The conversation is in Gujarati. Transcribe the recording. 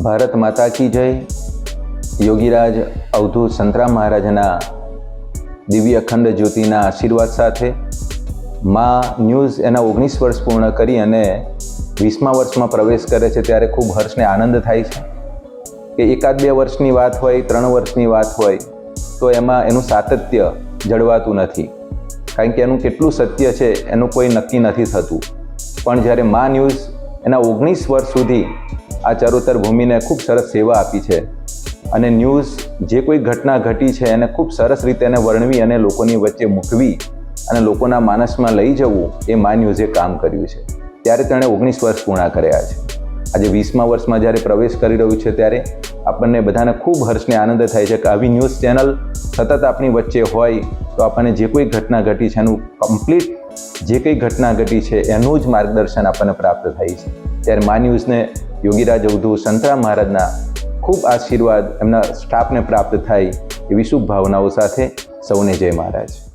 ભારત માતા કી જય. યોગીરાજ અવધૂત સંતરામ મહારાજના દિવ્ય અખંડ જ્યોતિના આશીર્વાદ સાથે ન્યૂઝ એના 19 વર્ષ પૂર્ણ કરી અને 20મા વર્ષમાં પ્રવેશ કરે છે ત્યારે ખૂબ હર્ષ ને આનંદ થાય છે કે એકાદ 2 વર્ષની વાત હોય, 3 વર્ષની વાત હોય તો એમાં એનું સાતત્ય જળવાતું નથી, કારણ કે એનું કેટલું સત્ય છે એનું કોઈ નક્કી નથી થતું. પણ જ્યારે ન્યૂઝ એના 19 વર્ષ સુધી આ ચરોતર ભૂમિને ખૂબ સરસ સેવા આપી છે અને ન્યૂઝ જે કોઈ ઘટના ઘટી છે એને ખૂબ સરસ રીતે એને વર્ણવી અને લોકોની વચ્ચે મૂકવી અને લોકોના માનસમાં લઈ જવું, એ ન્યૂઝે કામ કર્યું છે. ત્યારે તેણે 19 વર્ષ પૂર્ણ કર્યા છે. આજે 20મા વર્ષમાં જ્યારે પ્રવેશ કરી રહ્યું છે ત્યારે આપણને બધાને ખૂબ હર્ષને આનંદ થાય છે કે આવી ન્યૂઝ ચેનલ સતત આપણી વચ્ચે હોય તો આપણને જે કોઈ ઘટના ઘટી છે એનું કમ્પ્લીટ જે કંઈ ઘટના ઘટી છે એનું જ માર્ગદર્શન આપણને પ્રાપ્ત થાય છે. ત્યારે ન્યૂઝને યોગીરાજ અવધૂત સંતરામ મહારાજના ખૂબ આશીર્વાદ એમના સ્ટાફને પ્રાપ્ત થાય એવી શુભ ભાવનાઓ સાથે સૌને જય મહારાજ.